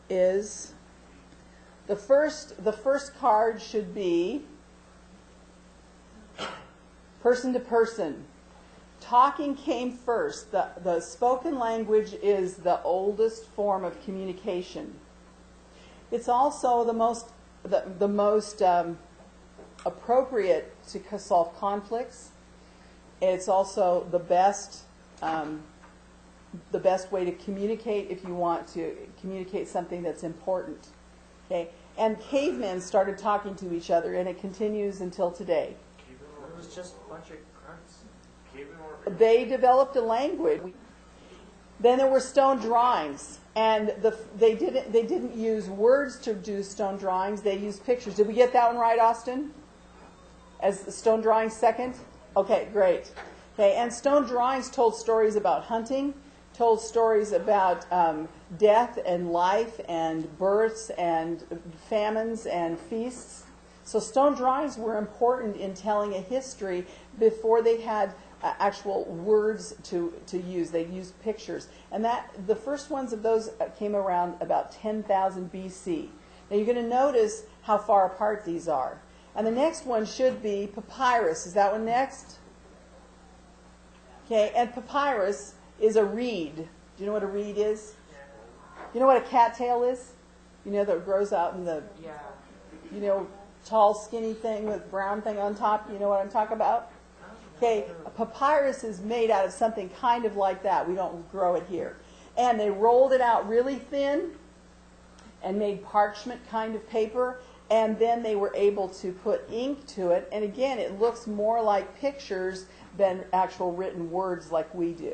Is the first card should be person to person. Talking came first. The spoken language is the oldest form of communication. It's also the most appropriate to solve conflicts. It's also the best way to communicate if you want to communicate something that's important. Okay? And cavemen started talking to each other, and it continues until today. It was just a bunch of grunts. They developed a language. Then there were stone drawings, and they didn't use words to do stone drawings. They used pictures. Did we get that one right, Austin? As the stone drawings second? Okay, great. Okay, and stone drawings told stories about hunting, told stories about death and life and births and famines and feasts. So stone drawings were important in telling a history before they had actual words to use. They used pictures. And the first ones of those came around about 10,000 BC. Now you're going to notice how far apart these are. And the next one should be papyrus. Is that one next? Okay, and papyrus is a reed. Do you know what a reed is? You know what a cattail is? You know that grows out in the, tall, skinny thing with brown thing on top? You know what I'm talking about? Okay, a papyrus is made out of something kind of like that. We don't grow it here. And they rolled it out really thin and made parchment kind of paper. And then they were able to put ink to it. And again, it looks more like pictures than actual written words like we do.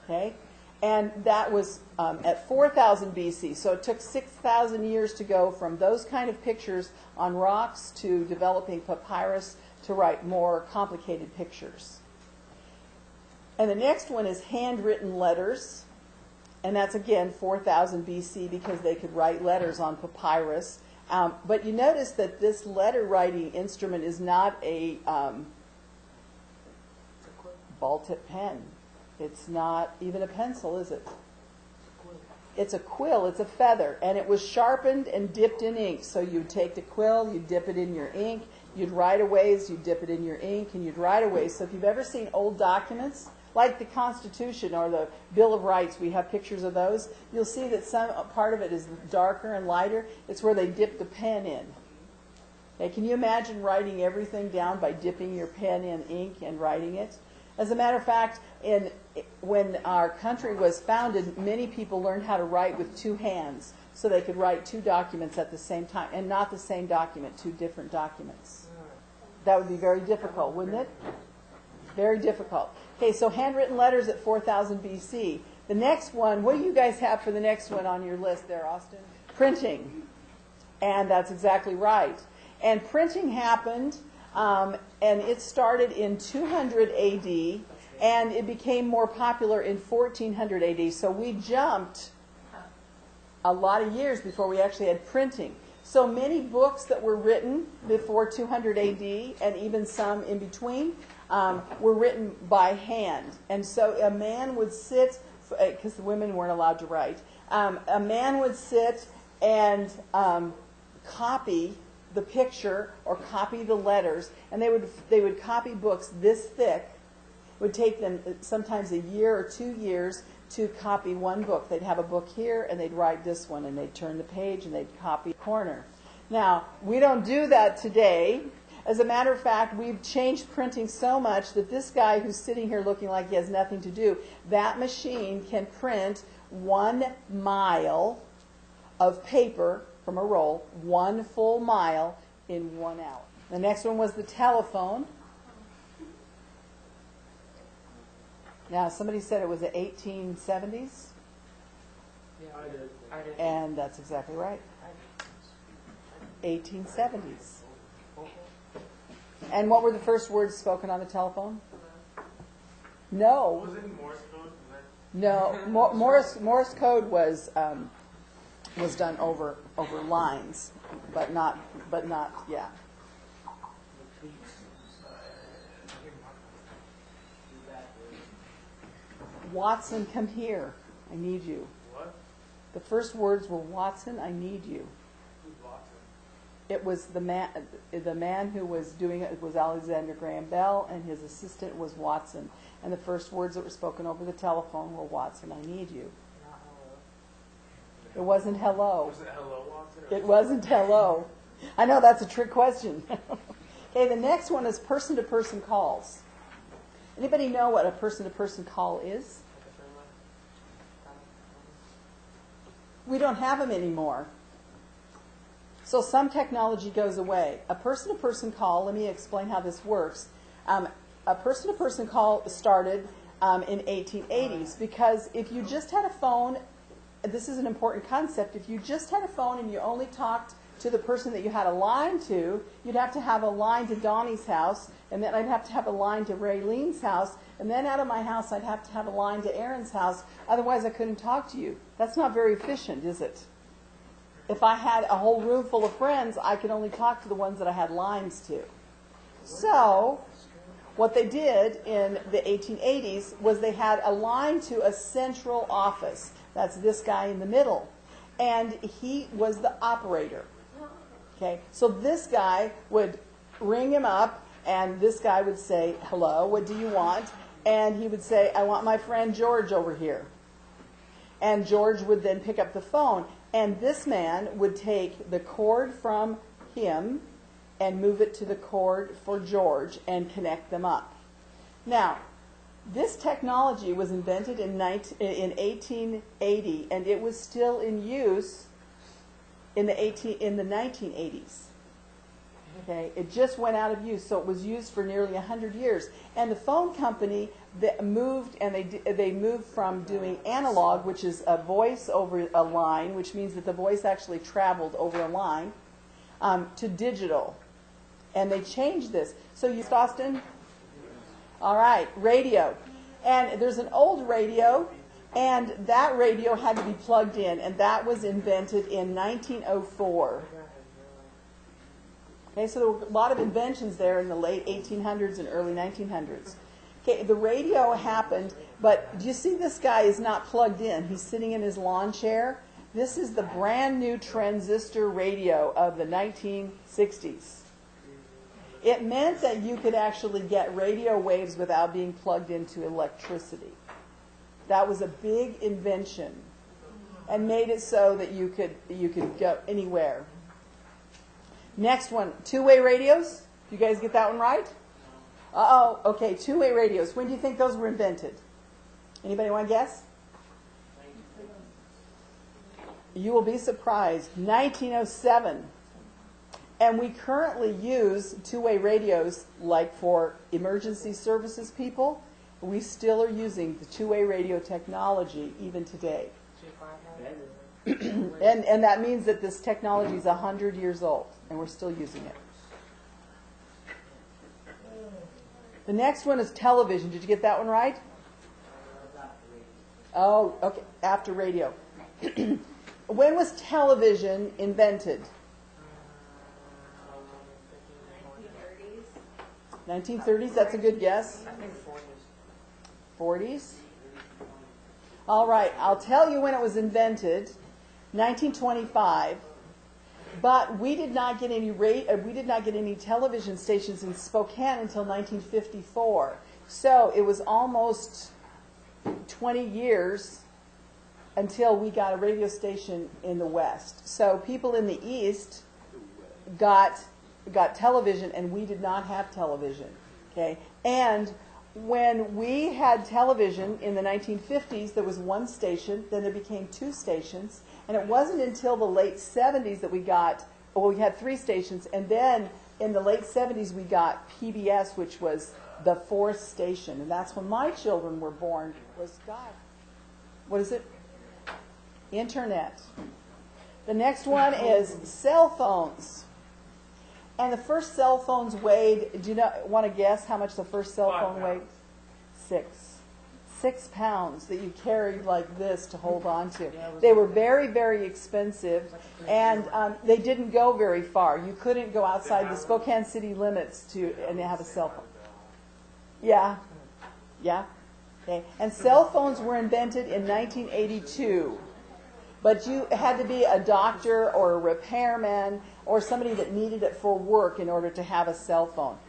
Okay? And that was at 4000 BC. So it took 6,000 years to go from those kind of pictures on rocks to developing papyrus to write more complicated pictures. And the next one is handwritten letters. And that's, again, 4000 BC because they could write letters on papyrus. But you notice that this letter writing instrument is not a ball-tip pen. It's not even a pencil, is it? It's a quill. It's a feather. And it was sharpened and dipped in ink. So you'd take the quill, you'd dip it in your ink, you'd write a ways, you'd dip it in your ink, and you'd write a ways. So if you've ever seen old documents, like the Constitution or the Bill of Rights, we have pictures of those, you'll see that some part of it is darker and lighter. It's where they dip the pen in. Okay, can you imagine writing everything down by dipping your pen in ink and writing it? As a matter of fact, when our country was founded, many people learned how to write with two hands so they could write two documents at the same time, and not the same document, two different documents. That would be very difficult, wouldn't it? Very difficult. Okay, so handwritten letters at 4000 BC. The next one, what do you guys have for the next one on your list there, Austin? Printing. And that's exactly right. And printing happened, and it started in 200 AD, and it became more popular in 1400 AD. So we jumped a lot of years before we actually had printing. So many books that were written before 200 AD, and even some in between, were written by hand. And so a man would sit, because the women weren't allowed to write, a man would sit and copy the picture or copy the letters, and they would copy books this thick. It would take them sometimes a year or 2 years to copy one book. They'd have a book here, and they'd write this one, and they'd turn the page, and they'd copy a corner. Now, we don't do that today. As a matter of fact, we've changed printing so much that this guy who's sitting here looking like he has nothing to do, that machine can print 1 mile of paper from a roll, 1 full mile in 1 hour. The next one was the telephone. Now, somebody said it was the 1870s. Yeah, I did. And that's exactly right. 1870s. And what were the first words spoken on the telephone? No. Was it Morse code? No. Morse code was done over lines, but not. Yeah. Watson, come here. I need you. What? The first words were, Watson, I need you. Who's Watson? It was the man who was doing it was Alexander Graham Bell, and his assistant was Watson. And the first words that were spoken over the telephone were, Watson, I need you. Not hello. It wasn't hello. Was it hello, Watson? It wasn't hello. I know that's a trick question. Okay, the next one is person-to-person calls. Anybody know what a person-to-person call is? We don't have them anymore. So some technology goes away. A person-to-person call, let me explain how this works. A person-to-person call started in 1880s because if you just had a phone, this is an important concept, if you just had a phone and you only talked to the person that you had a line to, you'd have to have a line to Donnie's house, and then I'd have to have a line to Raylene's house, and then out of my house I'd have to have a line to Aaron's house, otherwise I couldn't talk to you. That's not very efficient, is it? If I had a whole room full of friends, I could only talk to the ones that I had lines to. So, what they did in the 1880s was they had a line to a central office. That's this guy in the middle. And he was the operator. Okay, so this guy would ring him up, and this guy would say, hello, what do you want? And he would say, I want my friend George over here. And George would then pick up the phone. And this man would take the cord from him and move it to the cord for George and connect them up. Now, this technology was invented in 1880, and it was still in use in the 1980s. Okay, it just went out of use, so it was used for nearly 100 years. And the phone company that moved, and they moved from doing analog, which is a voice over a line, which means that the voice actually traveled over a line, to digital. And they changed this. So you, Austin? All right, radio. And there's an old radio, and that radio had to be plugged in, and that was invented in 1904. Okay, so there were a lot of inventions there in the late 1800s and early 1900s. Okay, the radio happened, but do you see this guy is not plugged in? He's sitting in his lawn chair. This is the brand new transistor radio of the 1960s. It meant that you could actually get radio waves without being plugged into electricity. That was a big invention and made it so that you could go anywhere. Next one, two-way radios. You guys get that one right? Uh-oh. Okay, two-way radios. When do you think those were invented? Anybody want to guess? You will be surprised. 1907. And we currently use two-way radios like for emergency services people. We still are using the two-way radio technology even today. And that means that this technology is 100 years old, and we're still using it. The next one is television. Did you get that one right? Oh, okay. After radio. When was television invented? 1930s. That's a good guess. I think 40s. 40s? All right. I'll tell you when it was invented. 1925. But we did not get any television stations in Spokane until 1954. So it was almost 20 years until we got a radio station in the West. So people in the East got television, and we did not have television. Okay? And when we had television in the 1950s, there was one station, then there became two stations, and it wasn't until the late 70s that we had three stations, and then in the late 70s we got PBS, which was the fourth station, and that's when my children were born, was God. What is it? Internet. The next one is cell phones. And the first cell phones weighed, do you want to guess how much the first cell phone weighed? 6 pounds that you carried like this to hold on to. They were very, very expensive, and they didn't go very far. You couldn't go outside the Spokane city limits and have a cell phone. Yeah. Okay. And cell phones were invented in 1982. But you had to be a doctor or a repairman or somebody that needed it for work in order to have a cell phone.